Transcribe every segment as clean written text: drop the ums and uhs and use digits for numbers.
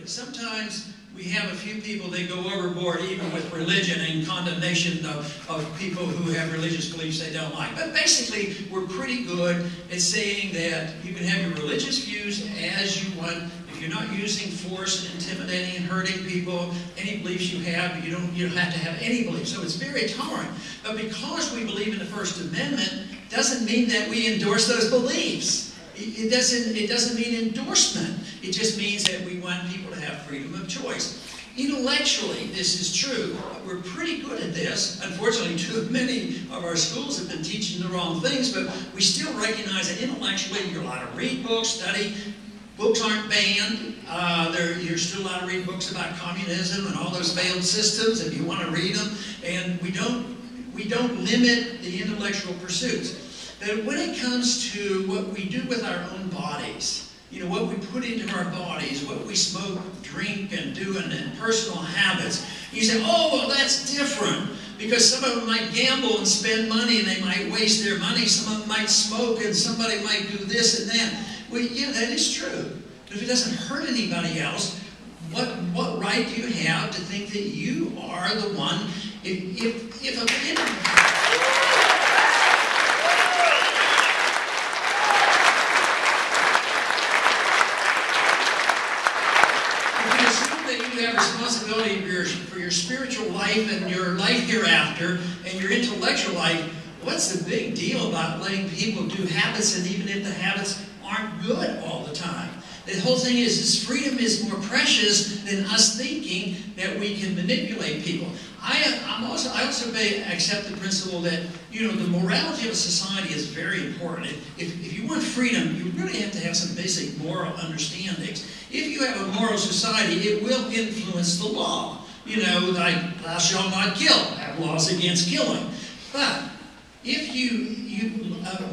Sometimes we have a few people that go overboard even with religion and condemnation of people who have religious beliefs they don't like. But basically, we're pretty good at saying that you can have your religious views as you want. If you're not using force and intimidating and hurting people, any beliefs you have, you don't have to have any beliefs. So it's very tolerant. But because we believe in the First Amendment, doesn't mean that we endorse those beliefs. It doesn't mean endorsement. It just means that we want people to have freedom of choice. Intellectually, this is true. We're pretty good at this. Unfortunately, too many of our schools have been teaching the wrong things, but we still recognize that intellectually you're allowed to read books, study. Books aren't banned. You're still allowed to read books about communism and all those failed systems if you want to read them. And we don't limit the intellectual pursuits. But when it comes to what we do with our own bodies, you know, what we put into our bodies, what we smoke, drink, and do, and personal habits, you say, oh, well, that's different. Because some of them might gamble and spend money, and they might waste their money. Some of them might smoke, and somebody might do this and that. Well, yeah, that is true. But if it doesn't hurt anybody else, what right do you have to think that you are the one? You have responsibility for your spiritual life and your life hereafter and your intellectual life. What's the big deal about letting people do habits, and even if the habits aren't good all the time? The whole thing is freedom is more precious than us thinking that we can manipulate people. I also accept the principle that, you know, the morality of a society is very important. If you want freedom, you really have to have some basic moral understandings. If you have a moral society, it will influence the law. You know, like, thou shalt not kill, have laws against killing. But if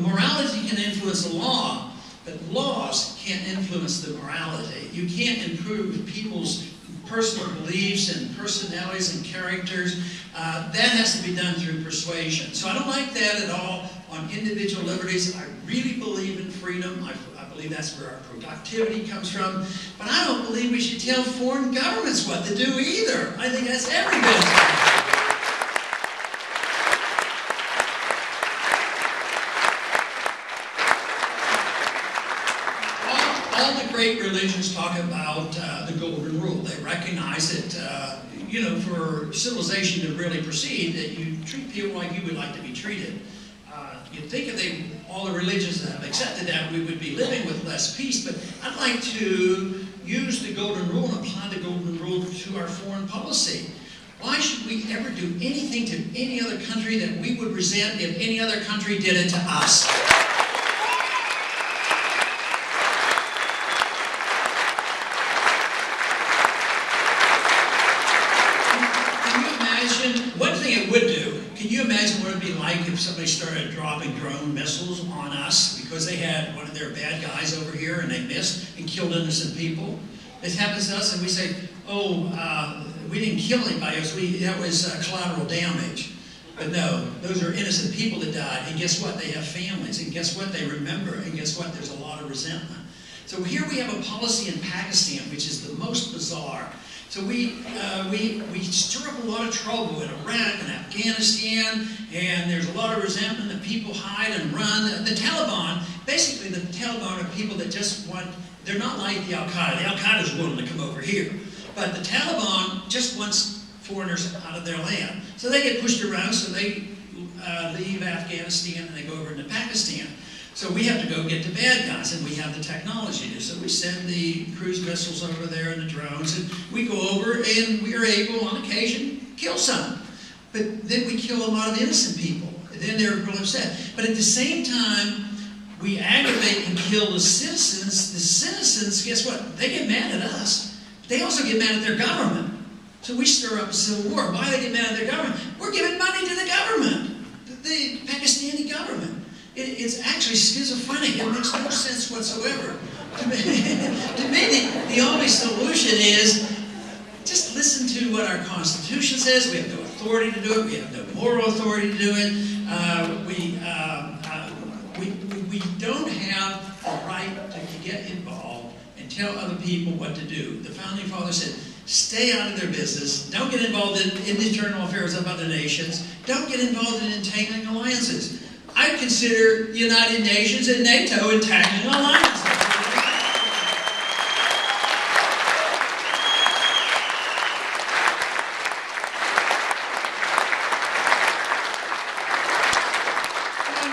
morality can influence the law, but laws can't influence the morality. You can't improve people's personal beliefs and personalities and characters. That has to be done through persuasion. So I don't like that at all on individual liberties. I really believe in freedom. I believe that's where our productivity comes from. But I don't believe we should tell foreign governments what to do either. I think that's every bit as bad. Great religions talk about the golden rule. They recognize that, you know, for civilization to really proceed, that you treat people like you would like to be treated. You'd think if all the religions that have accepted that, we would be living with less peace, but I'd like to use the golden rule and apply the golden rule to our foreign policy. Why should we ever do anything to any other country that we would resent if any other country did it to us? Can you imagine what it would be like if somebody started dropping drone missiles on us because they had one of their bad guys over here and they missed and killed innocent people? This happens to us and we say, oh, we didn't kill anybody, that was collateral damage. But no, those are innocent people that died, and guess what? They have families, and guess what? They remember, and guess what? There's a lot of resentment. So here we have a policy in Pakistan, which is the most bizarre. So we stir up a lot of trouble in Iraq and Afghanistan, and there's a lot of resentment, and people hide and run. The Taliban, basically the Taliban are people that just want, they're not like the Al-Qaeda. The Al-Qaeda is willing to come over here. But the Taliban just wants foreigners out of their land. So they get pushed around, so they leave Afghanistan and they go over into Pakistan. So we have to go get the bad guys, and we have the technology to. So we send the cruise missiles over there and the drones, and we go over, and we are able, on occasion, kill some. But then we kill a lot of innocent people. And then they're real upset. But at the same time, we aggravate and kill the citizens. The citizens, guess what? They get mad at us. They also get mad at their government. So we stir up a civil war. Why do they get mad at their government? We're giving money to the government, the Pakistani government. It's actually schizophrenic. It makes no sense whatsoever. To me, the only solution is just listen to what our Constitution says. We have no authority to do it. We have no moral authority to do it. We don't have the right to get involved and tell other people what to do. The Founding Fathers said, stay out of their business. Don't get involved in internal affairs of other nations. Don't get involved in entangling alliances. I consider the United Nations and NATO entangling alliances.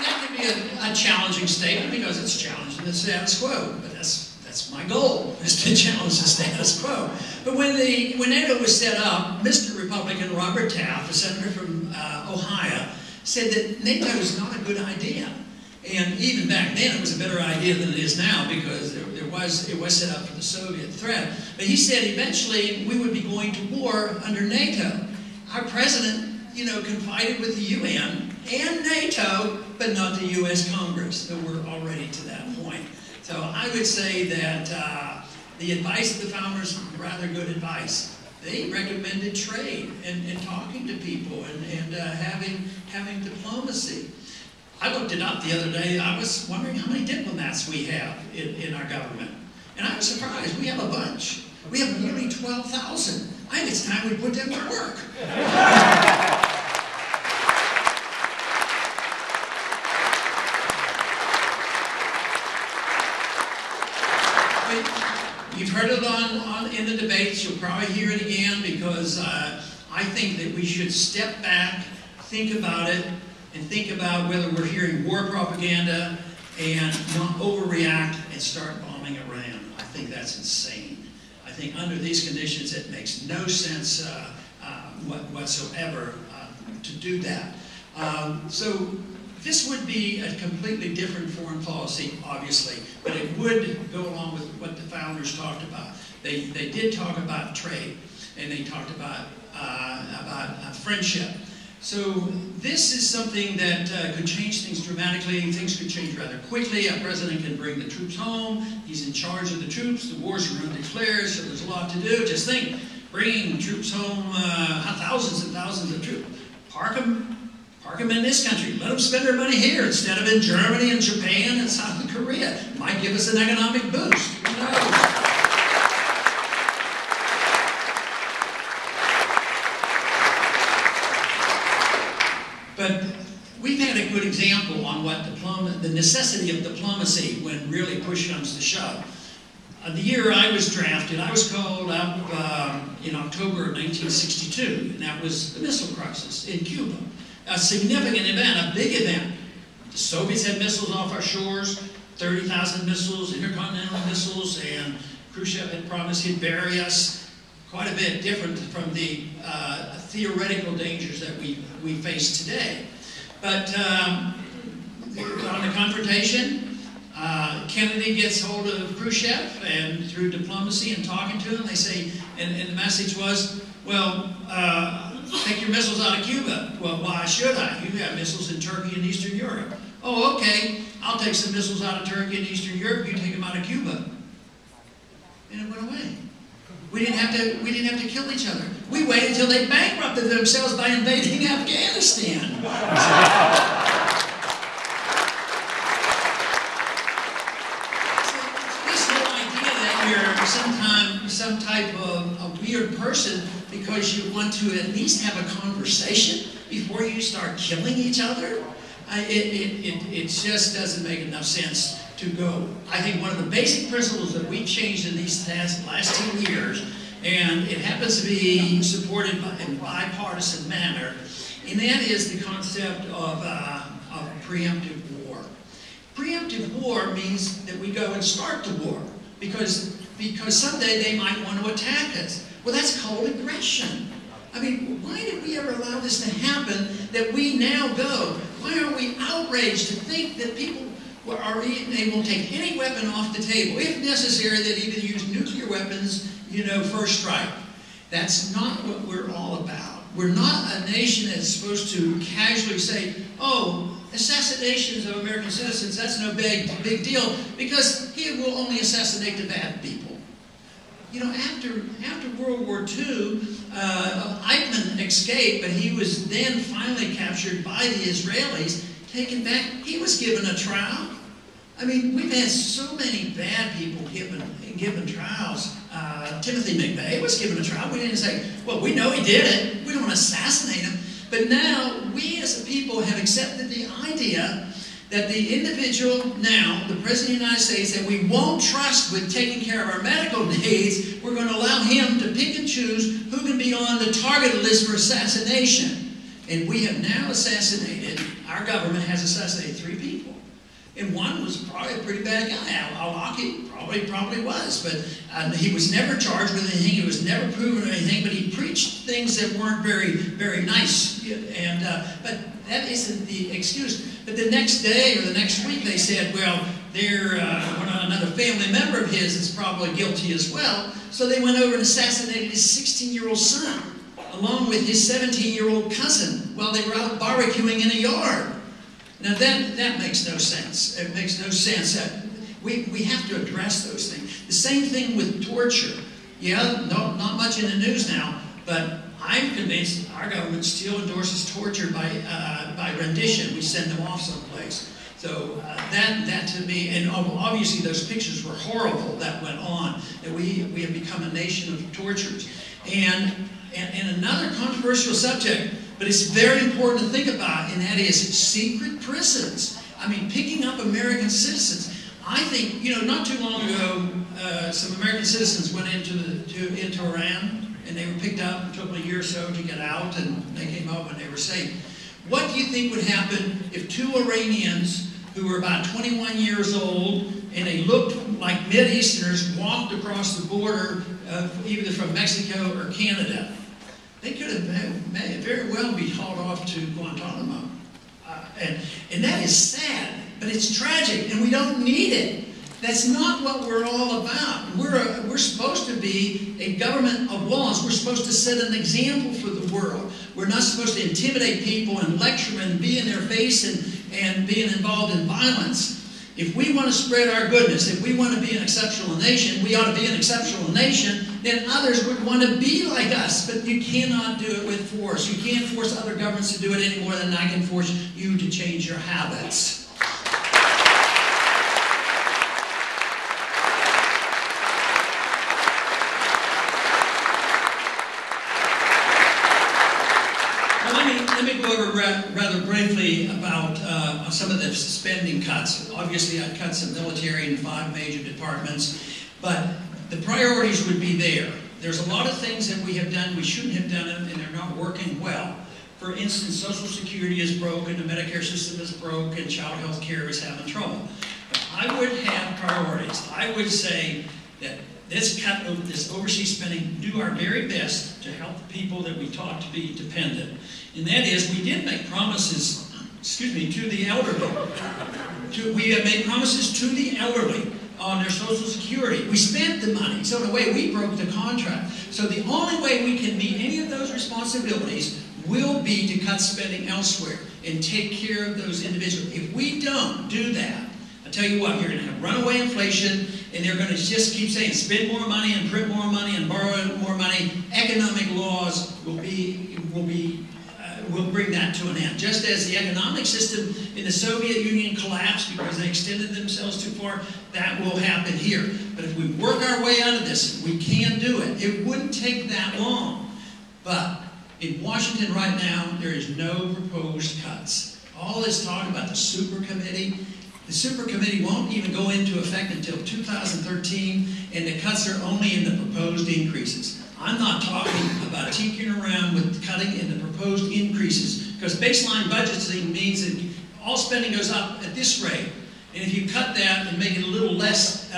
That can be a challenging statement because it's challenging the status quo, but that's my goal, is to challenge the status quo. But when NATO was set up, Mr. Republican Robert Taft, a senator from Ohio, said that NATO is not a good idea. And even back then, it was a better idea than it is now because it was set up for the Soviet threat. But he said eventually we would be going to war under NATO. Our president, confided with the UN and NATO, but not the U.S. Congress. So we're already to that point. So I would say that the advice of the founders was rather good advice. They recommended trade and talking to people and having diplomacy. I looked it up the other day. I was wondering how many diplomats we have in our government. And I was surprised. We have a bunch. We have nearly 12,000. I think it's time we put them to work. You've heard it in the debates. You'll probably hear it again because I think that we should step back, think about it, and think about whether we're hearing war propaganda and not overreact and start bombing Iran. I think that's insane. I think under these conditions it makes no sense whatsoever to do that. So this would be a completely different foreign policy, obviously, but it would go along with what the founders talked about. They did talk about trade, and they talked about friendship. So this is something that could change things dramatically. Things could change rather quickly. Our president can bring the troops home. He's in charge of the troops. The wars are undeclared, so there's a lot to do. Just think, bringing troops home, thousands and thousands of troops. Park them in this country. Let them spend their money here instead of in Germany and Japan and South Korea. It might give us an economic boost. Who knows? But we've had a good example on what the necessity of diplomacy when really push comes to shove. The year I was drafted, I was called up in October of 1962, and that was the Missile Crisis in Cuba. A significant event, a big event. The Soviets had missiles off our shores, 30,000 missiles, intercontinental missiles, and Khrushchev had promised he'd bury us. Quite a bit different from the theoretical dangers that we face today. But on the confrontation, Kennedy gets hold of Khrushchev, and through diplomacy and talking to him, they say, and the message was, well, take your missiles out of Cuba. Well, why should I? You have missiles in Turkey and Eastern Europe. Oh, okay, I'll take some missiles out of Turkey and Eastern Europe, you take them out of Cuba. And it went away. We didn't have to kill each other. We waited until they bankrupted themselves by invading Afghanistan. This whole idea that you're some type of a weird person because you want to at least have a conversation before you start killing each other, it just doesn't make enough sense to go. I think one of the basic principles that we've changed in these last 10 years, and it happens to be supported in a bipartisan manner, and that is the concept of preemptive war. Preemptive war means that we go and start the war because someday they might want to attack us. Well, that's called aggression. I mean, why did we ever allow this to happen that we now go? Why are we outraged to think that people are able to take any weapon off the table, if necessary, that even use nuclear weapons, first strike? That's not what we're all about. We're not a nation that's supposed to casually say, oh, assassinations of American citizens, that's no big deal, because he will only assassinate the bad people. After World War II, Eichmann escaped, but he was then finally captured by the Israelis, taken back. He was given a trial. I mean, we've had so many bad people given and given trials. Timothy McVeigh was given a trial. We didn't say, well, we know he did it. We don't want to assassinate him. But now, we as a people have accepted the idea that the individual now, the President of the United States, that we won't trust with taking care of our medical needs, we're going to allow him to pick and choose who can be on the targeted list for assassination. And we have now assassinated, our government has assassinated 3 people. And one was probably a pretty bad guy. Al-Awlaki probably was, but he was never charged with anything. He was never proven anything, but he preached things that weren't very nice. And but that isn't the excuse. But the next day or the next week, they said, well, another family member of his is probably guilty as well. So they went over and assassinated his 16-year-old son, along with his 17-year-old cousin, while they were out barbecuing in a yard. Now that makes no sense. It makes no sense. We have to address those things. The same thing with torture. Yeah, not much in the news now, but I'm convinced our government still endorses torture by rendition. We send them off someplace. So that to me, and obviously those pictures were horrible that went on. That we have become a nation of torturers. And another controversial subject, but it's very important to think about, and that is secret prisons. I mean, picking up American citizens. I think, not too long ago, some American citizens went into Iran, and they were picked up. It took them a year or so to get out, and they came out when they were safe. What do you think would happen if 2 Iranians who were about 21 years old, and they looked like Mideasterners, walked across the border, either from Mexico or Canada? They could have may very well be hauled off to Guantanamo. And that is sad, but it's tragic, and we don't need it. That's not what we're all about. We're supposed to be a government of laws. We're supposed to set an example for the world. We're not supposed to intimidate people and lecture them and be in their face and being involved in violence. If we want to spread our goodness, if we want to be an exceptional nation, we ought to be an exceptional nation, then others would want to be like us. But you cannot do it with force. You can't force other governments to do it any more than I can force you to change your habits. Let me go over rather briefly about some of the spending cuts. Obviously, I'd cut some military in 5 major departments, but the priorities would be there. There's a lot of things that we have done, we shouldn't have done them, and they're not working well. For instance, Social Security is broken, the Medicare system is broke, and child health care is having trouble. But I would have priorities. I would say that let's cut this overseas spending, do our very best to help the people that we taught to be dependent. And that is, we did make promises, to the elderly. We have made promises to the elderly on their Social Security. We spent the money, so in a way we broke the contract. So the only way we can meet any of those responsibilities will be to cut spending elsewhere and take care of those individuals. If we don't do that, I tell you what, you're going to have runaway inflation, and they're going to just keep saying, spend more money and print more money and borrow more money. Economic laws will bring that to an end. Just as the economic system in the Soviet Union collapsed because they extended themselves too far, that will happen here. But if we work our way out of this, we can do it. It wouldn't take that long. But in Washington right now, there is no proposed cuts. All this talk about the super committee, the super committee won't even go into effect until 2013, and the cuts are only in the proposed increases. I'm not talking about tinkering around with cutting in the proposed increases, because baseline budgeting means that all spending goes up at this rate. And if you cut that and make it a little less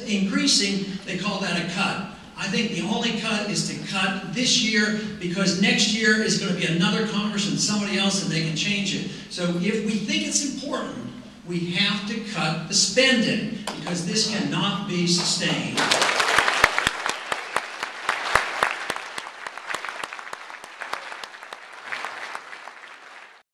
increasing, they call that a cut. I think the only cut is to cut this year, because next year is going to be another Congress and somebody else, and they can change it. So if we think it's important, we have to cut the spending, because this cannot be sustained.